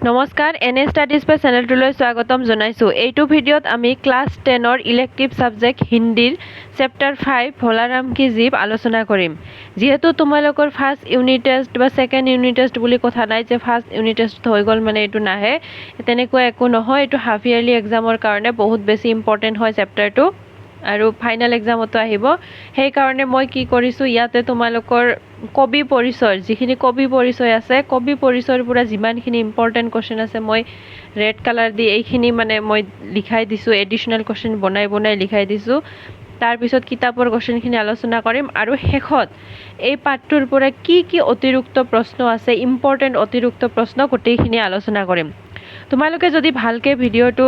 নমস্কাৰ N A studies pay চেনেলটোলৈ স্বাগতম জনাইছোঁ। এইটো ভিডিঅ'ত আমি ক্লাছ 10ৰ ইলেক্টিভ ছাবজেক্ট হিন্দীৰ চেপ্টাৰ 5 ভোলাৰাম কি জীৱ আলোচনা কৰিম। যিহেতু তোমালোকৰ ফাৰ্ষ্ট ইউনিট টেষ্ট বা ছেকেণ্ড ইউনিট টেষ্ট বুলি কথা নাই যে ফাৰ্ষ্ট ইউনিট টেষ্ট হৈ গ'ল মানে এইটো নাহে, তেনেকুৱা একো নহয়। এইটো হাফ ইয়াৰলি এক্সামৰ কাৰণে বহুত বেছি ইম্পৰ্টেণ্ট হয় চেপ্টাৰটো আৰু ফাইনেল এক্সামতো আহিব। সেইকাৰণে মই কি কৰিছোঁ, ইয়াতে তোমালোকৰ কবি পৰিচয় যিখিনি কবি পৰিচয় আছে, কবি পৰিচয়ৰ পৰা যিমানখিনি ইম্পৰ্টেণ্ট কুৱেশ্যন আছে মই ৰেড কালাৰ দি এইখিনি মানে মই লিখাই দিছোঁ, এডিশ্যনেল কুৱেশ্যন বনাই লিখাই দিছোঁ। তাৰপিছত কিতাপৰ কুৱেশ্যনখিনি আলোচনা কৰিম আৰু শেষত এই পাঠটোৰ পৰা কি কি অতিৰিক্ত প্ৰশ্ন আছে, ইম্পৰ্টেণ্ট অতিৰিক্ত প্ৰশ্ন গোটেইখিনি আলোচনা কৰিম। তোমালোকে যদি ভালকৈ ভিডিঅ'টো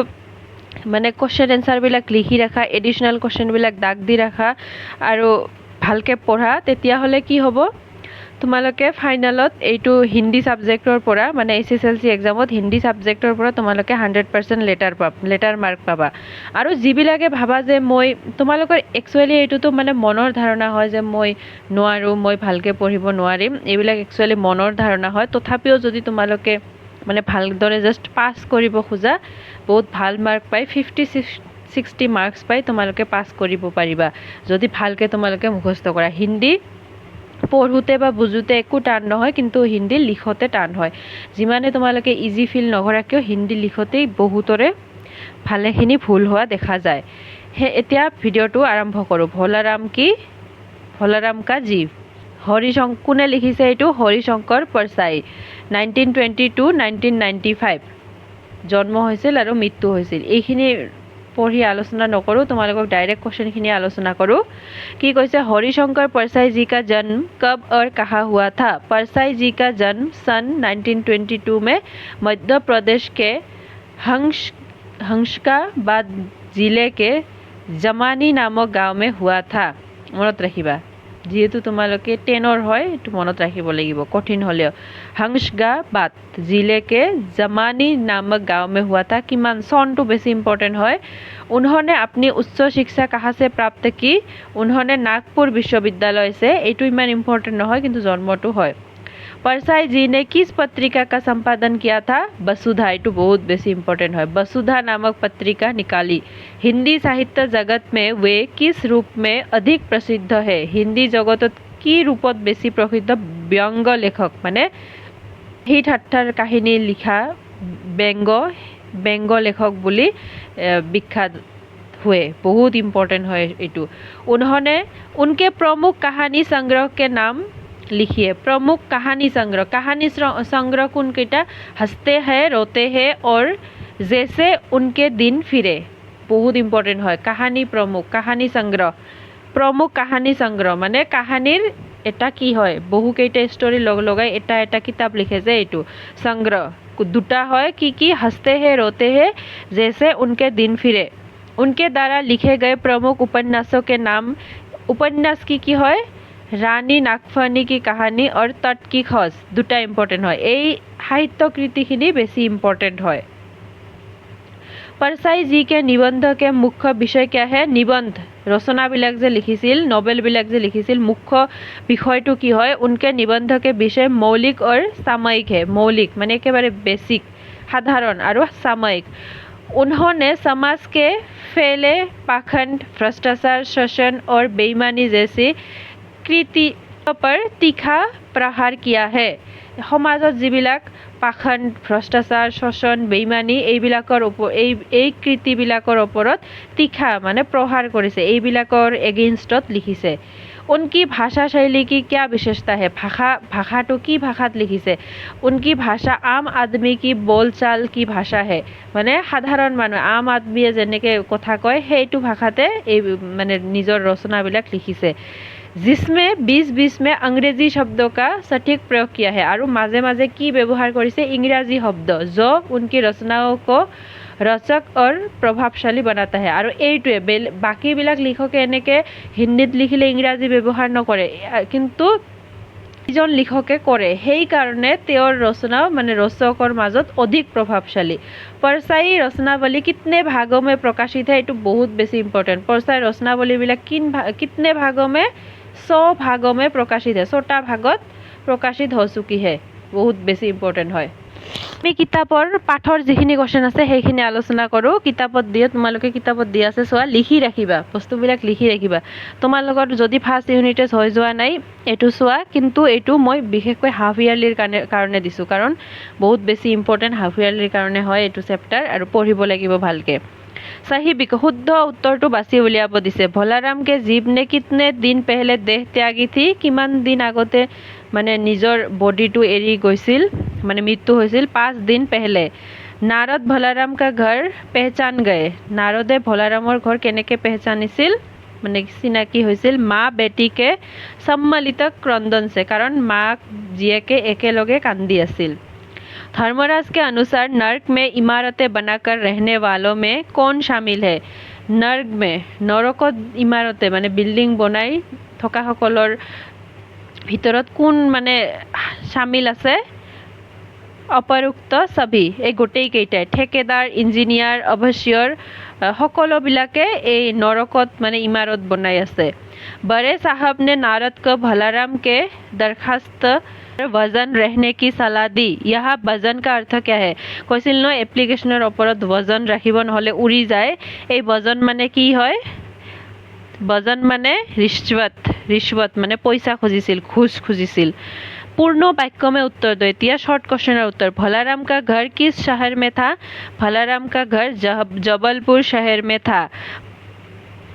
মানে কুৱেশ্যন এনচাৰবিলাক লিখি ৰাখা, এডিশ্যনেল কুৱেশ্যনবিলাক দাগ দি ৰাখা আৰু ভালকৈ পঢ়া, তেতিয়াহ'লে কি হ'ব, তোমালোকে ফাইনেলত এইটো হিন্দী ছাবজেক্টৰ পৰা মানে SSLC এক্সামত হিন্দী ছাবজেক্টৰ পৰা তোমালোকে 100% লেটাৰ মাৰ্ক পাবা। আৰু যিবিলাকে ভাবা যে তোমালোকৰ একচুৱেলি এইটোতো মানে মনৰ ধাৰণা হয় যে মই নোৱাৰোঁ, মই ভালকৈ পঢ়িব নোৱাৰিম, এইবিলাক একচুৱেলি মনৰ ধাৰণা হয়। তথাপিও যদি তোমালোকে মানে ভালদৰে জাষ্ট পাছ কৰিব খোজা, বহুত ভাল মাৰ্ক পাই 50-60 মাৰ্কছ পাই তোমালোকে পাছ কৰিব পাৰিবা যদি ভালকৈ তোমালোকে মুখস্থ কৰা। হিন্দী পঢ়োঁতে বা বুজোতে একো টান নহয়, কিন্তু হিন্দী লিখোঁতে টান হয়। যিমানে তোমালোকে ইজি ফিল নকৰা কিয়, হিন্দী লিখোঁতেই বহুতৰে ভালেখিনি ভুল হোৱা দেখা যায়। এতিয়া ভিডিঅ'টো আৰম্ভ কৰোঁ। ভোলাৰাম কা জীৱ কোনে লিখিছে এইটো? হৰিশংকৰ পৰসাই। 1922-1995 জন্ম হৈছিল আৰু মৃত্যু হৈছিল। এইখিনি পঢ়ি আলোচনা নকৰোঁ, তোমালোকক ডাইৰেক্ট কুৱেশ্যনখিনি আলোচনা কৰোঁ। কি কৈছে? হৰিশংকৰ পৰসাই जी का जन्म कब और कहाँ हुआ था? परसाई जी का जन्म सन 1922 में मध्य प्रदेश के हंसकाबाद जिले के जमानी नामक गाँव में हुआ था। মনত ৰাখিবা, যিহেতু তোমালোকে 10ৰ হয় এইটো মনত ৰাখিব লাগিব, কঠিন হ'লেও। हंसकाबाद जिले के जमानी नामक गाँव में हुआ था। किमान सनটো বেছি ইম্পৰ্টেণ্ট হয়। उन्होंने अपनी उच्च शिक्षा कहाँ से प्राप्त की? उन्होंने नागपुर विश्वविद्यालय से। এইটো ইমান ইম্পৰ্টেণ্ট নহয়, কিন্তু জন্মটো হয়। परसाई जी ने किस पत्रिका का संपादन किया था? वसुधा। এইটো बहुत बेसी इम्पोर्टेंट है। वसुधा नामक पत्रिका निकाली। हिंदी साहित्य जगत में वे किस रूप में अधिक प्रसिद्ध है? हिंदी जगतत কি ৰূপত বেছি প্ৰসিদ্ধ? ব্যংগ লেখক, মানে হিট ঠাট্টাৰ কাহিনী লিখা ব্যংগ লেখক বুলি বিখ্যাত हुए। बहुत इम्पोर्टेंट है এইটো। उन्होंने उनके प्रमुख कहानी संग्रह के नाम लिखिए। प्रमुख कहानी संग्रह कौन केटा? हंसते हैं, रोते हैं और जैसे उनके दिन फिरे। बहुत इम्पोर्टेंट है। प्रमुख कहानी संग्रह মানে কাহিনীৰ এটা কি হয়, বহুকেইটা ষ্টৰী লগাই এটা কিতাপ লিখে যে এইটো সংগ্ৰহ। দুটা হয় কি কি? हंसते हैं, रोते हैं, जैसे उनके दिन फिरे। उनके द्वारा लिखे गए प्रमुख उपन्यासों के नाम। उपन्यास কি হয়? रानी नागफनी की कहानी और तट की खोज। দুটা ইম্পৰ্টেণ্ট হয়। এই সাহিত্য কৃতিখিনি বেছি ইম্পৰ্টেণ্ট হয়। परसाई जी के निबंध के मुख्य विषय क्या है? निबंध रचनाবিলাক যে লিখিছিল, নভেলবিলাক যে লিখিছিল, মুখ্য বিষয়টো কি হয়? उनके निबंध के विषय मौलिक और सामयिक है। मौलिक মানে একেবাৰে বেसिक, সাধাৰণ, আৰু सामयिक। उन्होंने समाज के फैले पाखंड, भ्रष्टाचार, शोषण और बेईमानी जैसी कृतियों पर तीखा प्रहार किया है। সমাজত যিবিলাক পাখণ্ড, ভ্ৰষ্টাচাৰ, শোষণ, বেইমানী এই কৃতিবিলাকৰ ওপৰত তীখা মানে প্ৰহাৰ কৰিছে, এইবিলাকৰ এগেইনষ্টত লিখিছে। उनकी भाषा शैली की क्या विशेषता है? भाषाটো কি ভাষাত লিখিছে? उनकी भाषा आम आदमी की बोलचाल की भाषा है। মানে সাধাৰণ মানুহ, আম আদমিয়ে যেনেকৈ কথা কয় সেইটো ভাষাতে এই মানে নিজৰ ৰচনাবিলাক লিখিছে। जिसमें बीच में अंग्रेजी शब्दों का सटीक प्रयोग किया है। और माजे माजे की व्यवहार करिसे? इंग्राजी शब्द, जो उनकी रचनाओं को रचक और प्रभावशाली बनाता है। और এইটোৱে বাকীবিলাক লিখকে এনেকৈ হিন্দীত লিখিলে ইংৰাজী ব্যৱহাৰ নকৰে, কিন্তু ইজন লিখকে কৰে। সেইকাৰণে তেওঁৰ ৰচনা মানে ৰচকৰ মাজত অধিক প্ৰভাৱশালী। परसाई रचनावली कितने भागों में प्रकाशित है? এইটো বহুত বেছি ইম্পৰ্টেণ্ট। परसाई रचनावलीবিলাক कितने भागों में? 100 भागों में प्रकाशित है। 6টা ভাগত प्रकाशित हो चुकी है। बहुत बेसी इम्पोर्टेंट है। আমি কিতাপৰ পাঠৰ যিখিনি কোৱেশ্চন আছে সেইখিনি আলোচনা কৰোঁ। কিতাপত দিয়ে, তোমালোকে কিতাপত দিয়া আছে চোৱা, লিখি ৰাখিবা, বস্তুবিলাক লিখি ৰাখিবা। তোমালোকৰ যদি ফাৰ্ষ্ট ইউনিট টেষ্ট হৈ যোৱা নাই এইটো চোৱা, কিন্তু এইটো মই বিশেষকৈ হাফ ইয়াৰলিৰ কাৰণে দিছোঁ, কাৰণ বহুত বেছি ইম্পৰ্টেণ্ট হাফ ইয়াৰলিৰ কাৰণে হয় এইটো চেপ্টাৰ, আৰু পঢ়িব লাগিব ভালকৈ। सही শুদ্ধ উত্তৰটো বাছি উলিয়াব দিছে। ভোলাৰাম কে জীৱ নে কিতনে দিন পেহলে দেহ ত্যাগী থি, কিমান দিন আগতে মানে নিজৰ বডিটো এৰি গৈছিল, মানে মৃত্যু হৈছিল। 5 দিন পেহলে। নাৰদ ভোলাৰাম কা ঘৰ পেহচান গয়ে, নাৰদে ভোলাৰামৰ ঘৰ কেনেকৈ পেহচানিছিল, মানে চিনাকি হৈছিল। মা বেটিকে সম্মিলিত ক্ৰন্দন से, কাৰণ মাক জীয়েকে একেলগে কান্দি আছিল। धर्मराज के अनुसार नर्क में इमारतें बनाकर रहने वालों में कौन शामिल है? नर्क में नरकत इमारते মানে বিল্ডিং বনাই থকা সকলৰ ভিতৰত কোন মানে শামিল আছে? অপৰোক্ত সবি, এই গোটেইকেইটাই ठेकेदार ইঞ্জিনিয়াৰ অৱশ্যৰ সকলোবিলাকে এই নৰকত মানে ইমাৰত বনাই আছে। बड़े साहब ने नारद को भलाराम के दरखास्त वजन रहने की सलाह दी। यहाँ वजन का अर्थ क्या है? কৈছিল ন এপ্লিকেশ্যনৰ ওপৰত वजन ৰাখিব নহ'লে উৰি যায়। এই वजन মানে কি হয়? वजन মানে रिश्वत মানে পইচা খুজিছিল, ঘুষ খুজিছিল। पूर्ण वाक्य में उत्तर दो। এতিয়া शॉर्ट क्वेश्चन उत्तर। भोलाराम का घर किस शहर में था? भोलाराम का घर जबलपुर शहर में था।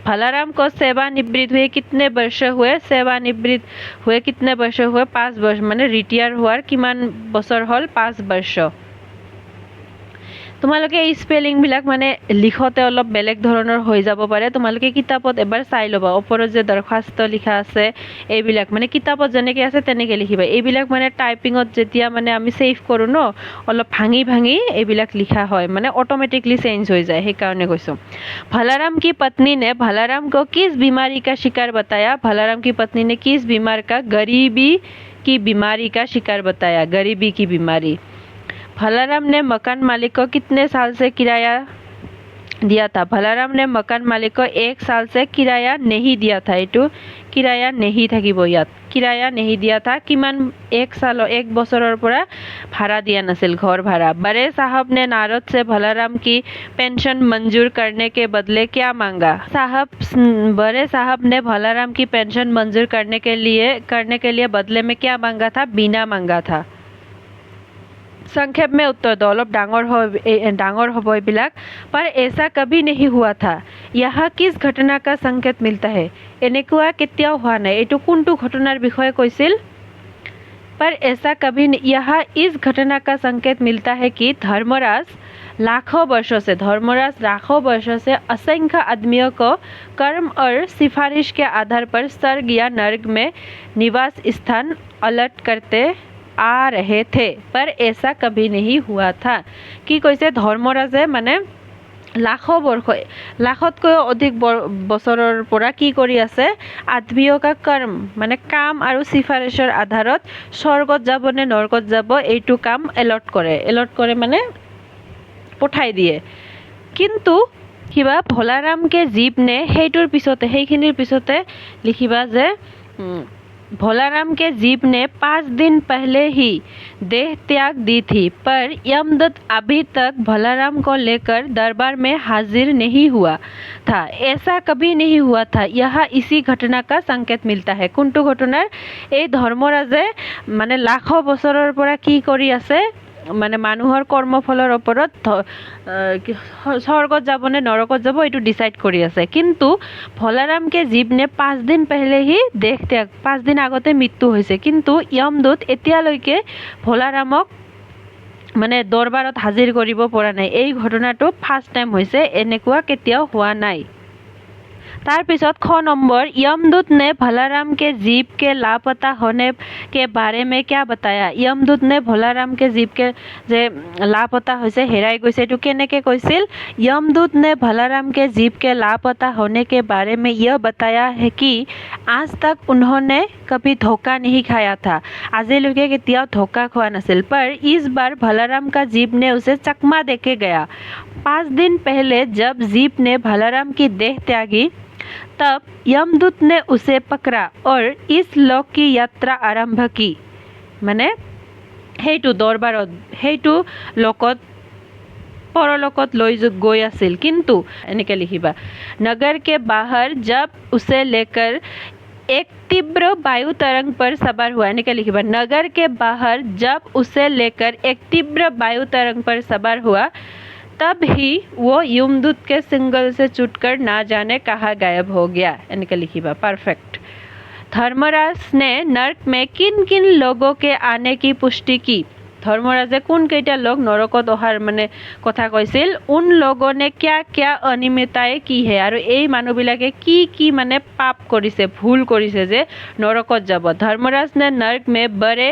भोलाराम को सेवानिवृत्त हुए कितने वर्ष हुए? सेवानिवृत्त हुए कितने वर्ष हुए? 5 वर्ष, মানে ৰিটায়াৰ হোৱাৰ কিমান বছৰ হ'ল? 5 वर्ष। তোমালোকে এই স্পেলিংবিলাক মানে লিখোতে অলপ বেলেগ ধৰণৰ হৈ যাব পাৰে, তোমালোকে কিতাপত এবাৰ চাই ল'বা। ওপৰত যে দৰখাস্ত লিখা আছে এইবিলাক মানে কিতাপত যেনেকৈ আছে তেনেকৈ লিখিবা। এইবিলাক মানে টাইপিঙত যেতিয়া মানে আমি ছেভ কৰোঁ ন, অলপ ভাঙি ভাঙি এইবিলাক লিখা হয়, মানে অটোমেটিকলি চেঞ্জ হৈ যায়, সেইকাৰণে কৈছোঁ। भलाराम की पत्नी ने भलाराम को किस बीमारी का शिकार बताया? भलाराम की पत्नी ने किस बीमार का गरीबी की बीमारी का शिकार बताया? गरीबी की बीमारी। भलाराम ने मकान मालिक को कितने साल से किराया दिया था? भलाराम ने मकान मालिक को 1 साल से किराया नहीं दिया था। এইটো किराया नहीं থাকিব ইয়াত, किराया नहीं दिया था। किमान 1 বছৰৰ পৰা ভাড়া দিয়া নাছিল, ঘৰ ভাড়া। बड़े साहब ने नारद से भलाराम की पेंशन मंजूर करने के बदले क्या मांगा? बड़े साहब ने भलाराम की पेंशन मंजूर करने के लिए बदले में क्या मांगा था? बीना मांगा था। संक्षेप में उत्तर दो, অলপ ডাঙৰ হ'ব এইবিলাক। पर ऐसा कभी नहीं हुआ था। यहाँ किस घटना का संकेत मिलता है? এনেকুৱা কেতিয়াও হোৱা নাই, এইটো কোনটো ঘটনাৰ বিষয়ে কৈছিল? पर ऐसा कभी नहीं, यहाँ इस घटना का संकेत मिलता है कि धर्मराज लाखों वर्षों से असंख्य आदमियों को कर्म और सिफारिश के आधार पर स्वर्ग या नर्क में निवास स्थान अलट करते आ रहे थे, पर ऐसा कभी नहीं हुआ था। কি কৈছে? ধৰ্মৰাজে মানে লাখতকৈ অধিক বছৰৰ পৰা কি কৰি আছে? আদমিয় কা কৰ্ম মানে কাম আৰু চিফাৰিছৰ আধাৰত স্বৰ্গত যাব নে নৰকত যাব এইটো কাম এলট কৰে মানে পঠাই দিয়ে। কিন্তু কিবা ভোলাৰামকে জীৱ নে সেইখিনিৰ পিছতে লিখিবা যে भोलाराम के जीव ने 5 दिन पहले ही देह त्याग दी थी, पर यमदूत अभी तक भोलाराम को लेकर दरबार में हाजिर नहीं हुआ था। ऐसा कभी नहीं हुआ था। यहाँ इसी घटना का संकेत मिलता है। কোনটো ঘটনাৰ? এই ধৰ্মৰাজে মানে লাখো বছৰৰ পৰা কি কৰি আছে, মানে মানুহৰ কৰ্মফলৰ ওপৰত স্বৰ্গত যাব নে নৰকত যাব এইটো ডিসাইড কৰি আছে। কিন্তু ভোলাৰাম কে জীৱ নে 5 দিন পহলে হি দেহ ত্যাগ, 5 দিন আগতে মৃত্যু হৈছে, কিন্তু यमदूत এতিয়ালৈকে ভোলাৰামক মানে দৰবাৰত হাজিৰ কৰিব পৰা নাই। এই ঘটনাটো ফাৰ্ষ্ট টাইম হৈছে, এনেকুৱা কেতিয়াও হোৱা নাই। तार पिছত ख नंबर, यमदूत ने भोलाराम के जीव के लापता होने के बारे में क्या बताया? यमदूत ने भोलाराम के जीव के जे लापता होइसे, हेराई গৈছে, এটো কেনেকে কৈছিল? यमदूत ने भोलाराम के जीव के लापता होने के बारे में यह बताया है कि आज तक उन्होंने कभी धोखा नहीं खाया था। আজিলৈকে কেতিয়াও ধোকা খোৱা নাছিল। पर इस बार भोलाराम का जीव ने उसे चकमा देके गया। 5 दिन पहले जब जीव ने भोलाराम की देह त्यागी, तब यमदूत ने उसे पकड़ा और इस लोक की यात्रा आरंभ की। माने সেইটো দৰবাৰত সেইটো লোকত परलोकत লৈ গৈ আছিল কিন্তু এনেকে লিখিবা नगर के बाहर जब उसे लेकर एक तीव्र वायु तरंग पर सवार हुआ এনেকে লিখিবা नगर के बाहर जब उसे लेकर एक तीव्र वायु तरंग पर सवार हुआ तब ही वो यमदूत के सिंगल से छूटकर ना जाने कहाँ गायब हो गया এনেকে লিখিবা परफेक्ट धर्मराज ने नर्क में किन किन लोगों के आने की पुष्टि की ধৰ্মৰাজে কোন কেইটা লোক নৰকত অহাৰ মানে কথা কৈছিল উন লোগনে क्या क्या अनियमितताएं की है আৰু এই মানুহবিলাকে কি কি মানে পাপ কৰিছে ভুল কৰিছে যে নৰকত যাব ধৰ্মৰাজ ने नर्क में बड़े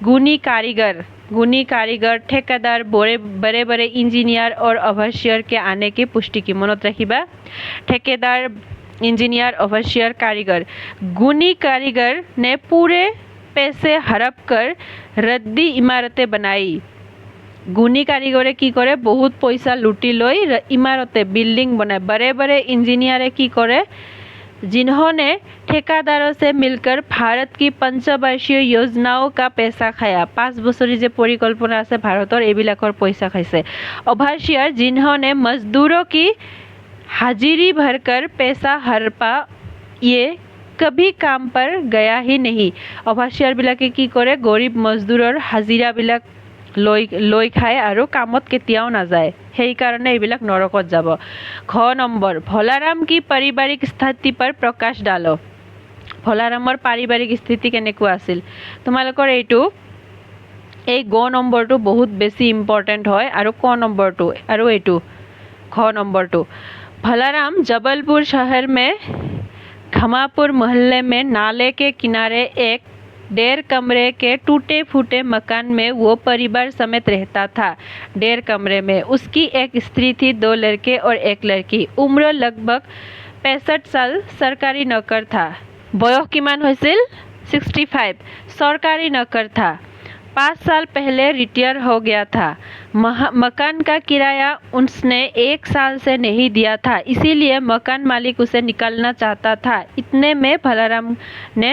गुनी कारीगर ठेकेदार बड़े बड़े इंजीनियर और ओवरसियर के आने की पुष्टि की মনত ৰাখিবা ठेकेदार इंजीनियर ओवरसियर कारीगर गुनी कारीगर ने पूरे पैसे हड़प कर रद्दी इमारतें बनाई गुनी कारीगरे की करे बहुत पैसा लुटी लई इमारतें बिल्डिंग बनाए बड़े बड़े इंजीनियरे की करे जिन्होंने ठेकेदारों से मिलकर भारत की पंचवर्षीय योजनाओं का पैसा खाया 5 বছरी जे परिकल्पना আছে ভাৰতৰ এইবিলাকৰ পইচা খাইছে ओवरसियर जिन्होंने मजदूरों की हाजिरी भरकर पैसा हड़पा ये कभी काम पर गया ही नहीं ओवरसियर বিলাকে কি কৰে গৰীব মজদুৰৰ হাজিৰা বিলাক লৈ খায় আৰু কামত কেতিয়াও নাযায় সেই কাৰণে এইবিলাক নৰকত যাব খ নম্বৰ ভলাৰাম কি পাৰিবাৰিক স্থিতি पर प्रकाश डालो ভলাৰামৰ পাৰিবাৰিক স্থিতি কেনেকুৱা আছিল তোমালোকৰ এইটো এই গ নম্বৰটো বহুত বেছি ইম্পৰ্টেন্ট হয় আৰু ক নম্বৰটো আৰু এইটো খ নম্বৰটো भलाराम जबलपुर शहर में घमापुर मोहल्ले में नाले के किनारे एक 1.5 कमरे के टूटे फूटे मकान में वो परिवार समेत रहता था 1.5 कमरे में उसकी एक स्त्री थी 2 लड़के और 1 लड़की उम्र लगभग 65 साल सरकारी नौकर था बयस किमान হৈছিল 65 सरकारी नौकर था 5 साल पहले रिटायर हो गया था मकान का किराया उसने 1 साल से नहीं दिया था इसीलिए मकान मालिक उसे निकालना चाहता था इतने में भलाराम ने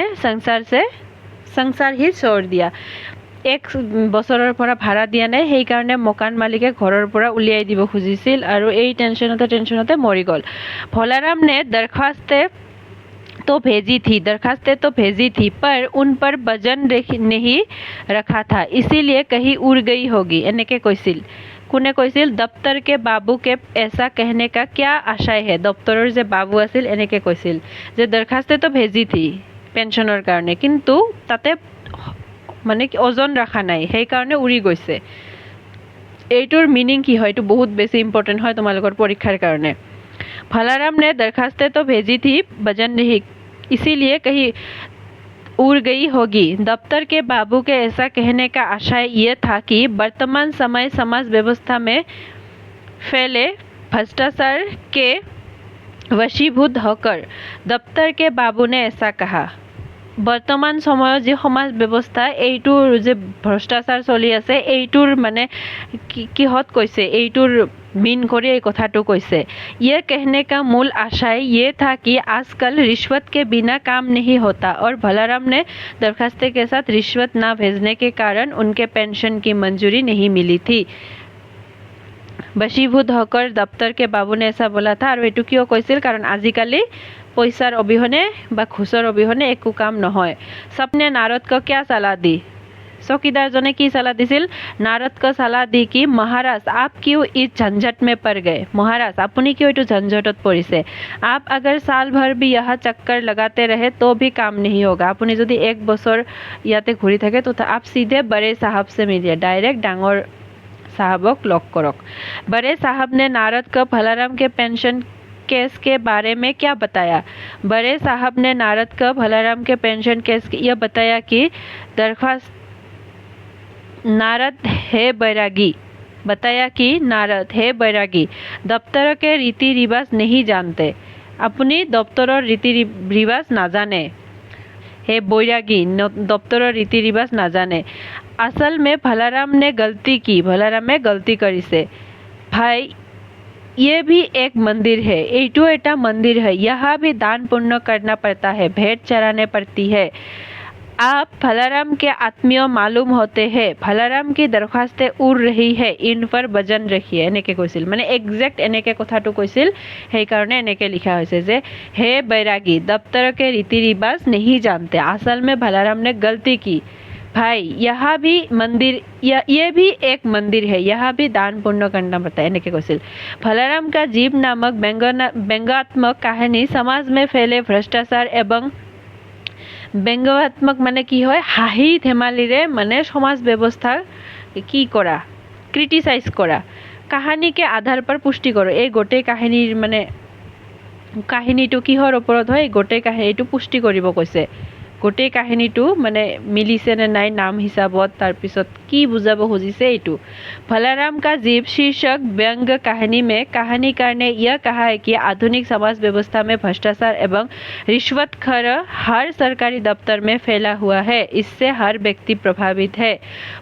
संसार ही छोड़ दिया 1 বছৰৰ পৰা ভাড়া দিয়া নাই সেই কাৰণে মকান মালিকে ঘৰৰ পৰা উলিয়াই দিব খুজিছিল আৰু এই টেনচনতে মৰি গল ভলাৰাম ने दरखास्तें तो भेजी थी पर उन पर वजन नहीं रखा था इसीलिए कहीं उड़ गई होगी এনেকে কৈছিল কোনে কৈছিল दफ्तर के बाबू के ऐसा कहने का क्या आशय है दफ्तৰৰ যে বাবু আছিল এনেকে কৈছিল যে दरखास्तें तो भेजी थी পেনশনৰ কাৰণে কিন্তু তাতে মানে কি ওজন ৰাখা নাই সেই কাৰণে উৰি গৈছে এইটোৰ মিনিং কি হয় এটো বহুত বেছি ইম্পৰ্টেন্ট হয় তোমালোকৰ পৰীক্ষাৰ কাৰণে भलाराम ने दरखास्तें तो भेजी थी वजन नहीं इसीलिए कहीं उड़ गई होगी दफ्तर के बाबू के ऐसा कहने का आशय ये था कि वर्तमान समय समाज व्यवस्था में फैले भ्रष्टाचार के वशीभूत होकर दफ्तर के बाबू ने ऐसा कहा বৰ্তমান সময়ত যে সমাজ ব্যৱস্থা এইটোৰ যে ভ্ৰষ্টাচাৰ চলি আছে এইটোৰ মানে কিহত কৈছে এইটোৰ মিন কৰি এই কথাটো কৈছে ये कहने का मूल आशय ये था कि आजकल रिश्वत के बिना काम नहीं होता और भलाराम ने दरखास्तें के साथ रिश्वत ना भेजने के कारण उनके पेंशन की मंजूरी नहीं मिली थी वशीभूत होकर दफ्तर के बाबू ने ऐसा बोला था और এইটো কিয় কৈছিল কাৰণ আজিকালি पैसार अबिहने बा घुसर अबिहने एकु काम নহয় सबने नारद को क्या सलाह दी चौकीदार जने की सलाह दिसिल नारद को सलाह दी कि महाराज आप क्यों इस झंझट में पड़ गए महाराज अपनी क्यों इस झंझटत परिसे आप अगर साल भर भी यहाँ चक्कर लगाते रहे तो भी काम नहीं होगा अपनी यदि 1 বছৰ ইয়াতে ঘুৰি থাকে তো आप सीधे बड़े साहब से मिलिए डायरेक्ट डांगर साहबक लॉक करक बड़े साहब ने नारद को भलाराम के पेंशन केस के बारे में क्या बताया बड़े साहब ने नारद को भलाराम के पेंशन केस यह बताया कि दरख्वास्त नारद है बैरागी दफ्तर के रीति रिवाज नहीं जानते अपनी दफ्तर रीति रिवाज ना जाने हे बैरागी दफ्तर रीति रिवाज ना जाने असल में भलाराम ने गलती करी से भाई ये भी एक मंदिर है एटू एटा मंदिर है यहाँ भी दान पुण्य करना पड़ता है भेंट चढ़ाने पड़ती है आप भलाराम के आत्मीय मालूम होते हैं, भलाराम की दरखास्तें उड़ रही है, इन पर वजन रखिए এনেকে কৈছিল মানে এক্সাক্ট এনেকে কথাটো কৈছিল সেইকাৰণে এনেকে লিখা হৈছে যে हे बैरागी दफ्तर के रीति रिवाज नहीं जानते, असल में भलाराम ने गलती की भाई, यहाँ भी मंदिर ये भी एक मंदिर है, यहाँ भी दान पुण्य करना पड़ता है এনেকে কৈছিল। भलाराम का जीव नामक व्यंग्यात्मक कहानी समाज में फैले भ्रष्टाचार एवं व्यंग्यात्मक माने কি হয় হাঁহি ধেমালিৰে মানে সমাজ ব্যৱস্থা কি কৰা ক্ৰিটিসাইজ কৰা কাহিনীকে আধাৰ पर পুষ্টি কৰক এই গোটেই কাহিনীৰ মানে কাহিনীটো কিহৰ ওপৰত হয় গোটেই কাহিনীটো পুষ্টি কৰিব কৈছে গোটেই কাহিনীটো মানে মিলিছে নে নাই নাম হিচাপত তাৰ পিছত কি বুজাব খুজিছে এইটো भलाराम का जीव शीर्षक व्यंग कहानी में कहानीकार ने यह कहा है कि आधुनिक समाज व्यवस्था में भ्रष्टाचार एवं रिश्वतखोर हर सरकारी दफ्तर में फैला हुआ है, इससे हर व्यक्ति प्रभावित है।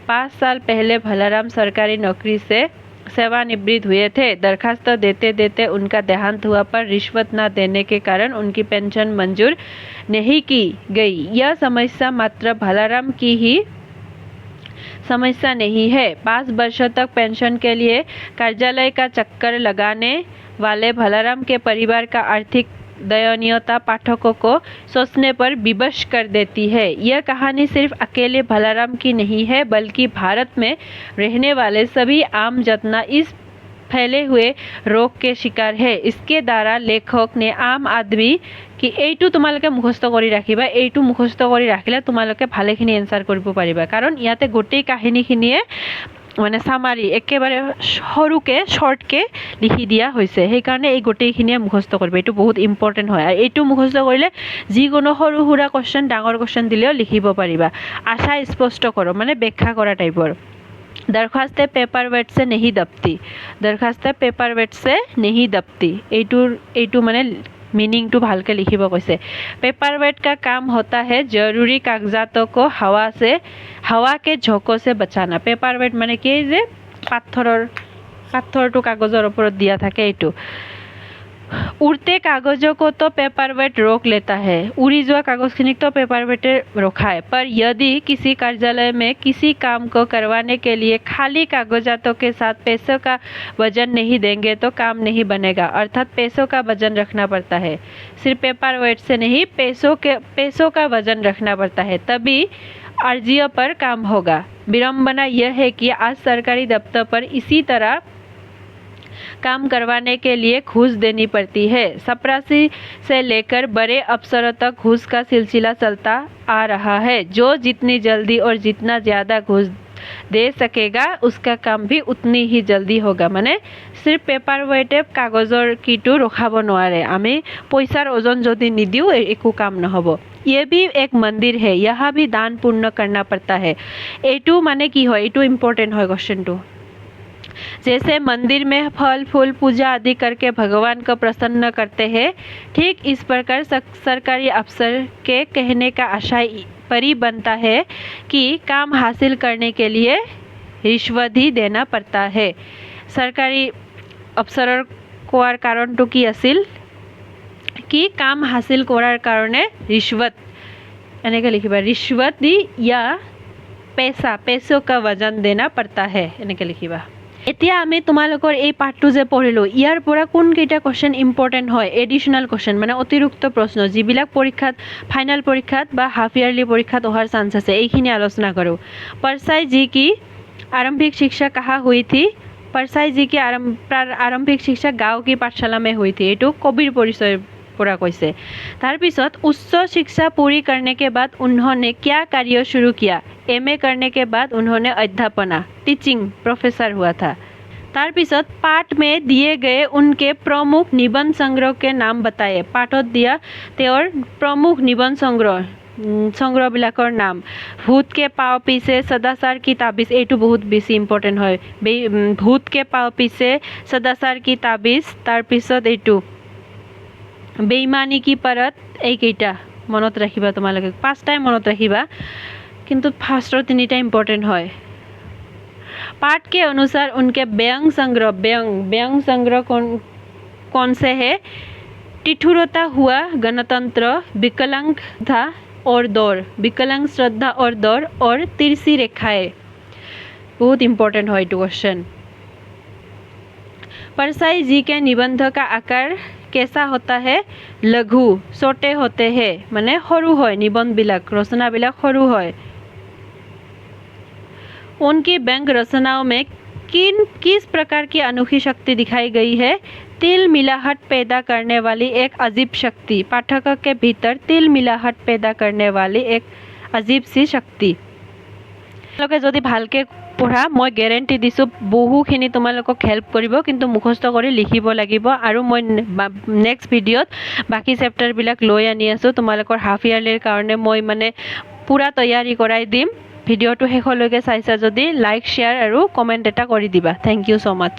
5 साल पहले भलाराम सरकारी नौकरी से सेवानिवृत्त हुए थे। दरखास्त देते देते उनका देहांत हुआ पर रिश्वत न देने के कारण उनकी पेंशन मंजूर नहीं की गई। यह समस्या मात्र भलाराम की ही समस्या नहीं है। 5 वर्षों तक पेंशन के लिए कार्यालय का चक्कर लगाने वाले भलाराम के परिवार का आर्थिक दयनीयता पाठकों को सोचने पर विवश कर देती है। यह कहानी सिर्फ अकेले भलाराम की नहीं है, बल्कि भारत में रहने वाले सभी आम जनता इस फैले हुए रोग के शिकार है। इसके द्वारा लेखक ने आम आदमी कि এইটো তোমালোকে মুখস্থ কৰি ৰাখিবা এইটো মুখস্থ কৰি ৰাখিলে তোমালোকে ভালেখিনি এনসাৰ কৰিব পাৰিবা কাৰণ ইয়াতে গোটেই কাহিনীখিনিয়ে মানে সামাৰি একেবাৰে সৰুকে শৰ্টকে লিখি দিয়া হৈছে সেইকাৰণে এই গোটেইখিনিয়ে মুখস্থ কৰিব এইটো বহুত ইম্পৰ্টেন্ট হয় আৰু এইটো মুখস্থ কৰিলে যিকোনো সৰু সুৰা কোৱেশ্চন ডাঙৰ কোৱেশ্চন দিলেও লিখিব পাৰিবা আশা স্পষ্ট কৰক মানে ব্যাখ্যা কৰা টাইপৰ दरखास्तें पेपर वेट से नहीं दबती दरखास्तें पेपर वेट से नहीं दबती এইটো মানে मीनिंग तो भालके लिखिब कैसे पेपर वेट का काम होता है जरूरी कागजातों को हवा के झोंकों से बचाना पेपर वेट माने कि जे पाथर तो कागजर ऊपर दिया থাকে এইটো उड़ते कागजों को तो पेपर वेट रोक लेता है उड़ी जुआ कागज खिनिक तो पेपर वेट रोकाए पर यदि किसी कार्यालय में किसी काम को करवाने के लिए खाली कागजातों के साथ पैसों का वजन नहीं देंगे तो काम नहीं बनेगा अर्थात पैसों का वजन रखना पड़ता है सिर्फ पेपर वेट से नहीं पैसों का वजन रखना पड़ता है तभी अर्जियों पर काम होगा विडंबना यह है कि आज सरकारी दफ्तर पर इसी तरह काम करवाने के लिए घूस देनी पड़ती है चपरासी से लेकर बड़े अफसरों तक घूस का सिलसिला चलता आ रहा है जो जितनी जल्दी और जितना ज़्यादा घूस दे सकेगा उसका काम भी उतनी ही जल्दी होगा माने सिर्फ पेपर वेटे कागजर किटू रखाब नोवारे आमी पैसार ओजन जदि निदिउ एकु काम নহব ये भी एक मंदिर है यहाँ भी दान पुण्य करना पड़ता है एटू माने की হয় एटू इम्पोर्टेंट হয় क्वेश्चन जैसे मंदिर में फल फूल पूजा आदि करके भगवान को प्रसन्न करते हैं ठीक इस प्रकार सरकारी अफसर के कहने का आशय परी बनता है कि काम हासिल करने के लिए रिश्वत ही देना पड़ता है सरकारी अफसर कोৱাৰ কাৰণটো কি আছিল कि काम हासिल কৰাৰ কাৰণে रिश्वत এনেকে লিখিবা रिश्वत दी या पैसों का वजन देना पड़ता है এনেকে লিখিবা এতিয়া আমি তোমালোকৰ এই পাঠটো যে পঢ়িলো ইয়াৰ পৰা কোন কেইটা কোশ্চেন ইম্পৰ্টেন্ট হয় এডিশনাল কোশ্চেন মানে অতিৰিক্ত প্ৰশ্ন যিবিলাক পৰীক্ষাত ফাইনাল পৰীক্ষাত বা হাফ ইয়াৰলি পৰীক্ষাত অহাৰ চান্স আছে এইখিনি আলোচনা কৰো परसाई जी की आरंभिक शिक्षा कहाँ हुई थी परसाई जी की आरंभिक शिक्षा गांव की पाठशाला में हुई थी এইটো কবিৰ পৰিচয় पूरा কৈছে तार पिছত उच्च शिक्षा पूरी करने के बाद उन्होंने क्या कार्य शुरू किया एमए करने के बाद उन्होंने अध्यापना टीचिंग प्रोफेसर हुआ था तार पिছত पाठ में दिए गए उनके प्रमुख निबंध संग्रह के नाम बताए पाठत दिया तेवर प्रमुख निबंध संग्रह बिलाकर नाम भूत के पाव पीछे सदाचार की ताबीज एटू बहुत बेसी इम्पोर्टेंट है भूत के पाव पीछे सदाचार की ताबीज तार पिছত एटू बेईमानी की परत এইকেইটা মনত ৰাখিবা তোমালোকে পাঁচটাই মনত ৰাখিবা কিন্তু ফাৰ্স্টৰ তিনিটা ইম্পৰ্টেন্ট হয় पाठ के अनुसार उनके व्यंग संग्रह कौन से है टिठुरता हुआ गणतंत्र विकलांग था और दौर, विकलांग श्रद्धा और दौर और तिरछी रेखाएं। बहुत इंपॉर्टेंट है ये क्वेश्चन। परसाई जी के निबंध का आकार कैसा होता है? लघु, छोटे होते हैं, माने सरू है, निबंध बिलाक रचना बिलाक सरू है। उनकी व्यंग रचनाओं में किस प्रकार की अनोखी शक्ति दिखाई गई है? तिल मिलाहट पैदा करने वाली एक अजीब शक्ति, पाठक के भीतर तिल मिलाहट पैदा करने वाली एक अजीब सी शक्ति। তোমালোকে যদি ভালকে পঢ়া মই গ্যাৰান্টি দিছোঁ বহুখিনি তোমালোকক হেল্প কৰিব, কিন্তু মুখস্থ কৰি লিখিব লাগিব। আৰু মই নেক্সট ভিডিঅ'ত বাকী চেপ্টাৰবিলাক লৈ আনি আছোঁ তোমালোকৰ হাফ ইয়াৰলিৰ কাৰণে। মই মানে পুৰা তৈয়াৰী কৰাই দিম। ভিডিঅ'টো শেষলৈকে চাইছা যদি লাইক শ্বেয়াৰ আৰু কমেণ্ট এটা কৰি দিবা। Thank you so' much.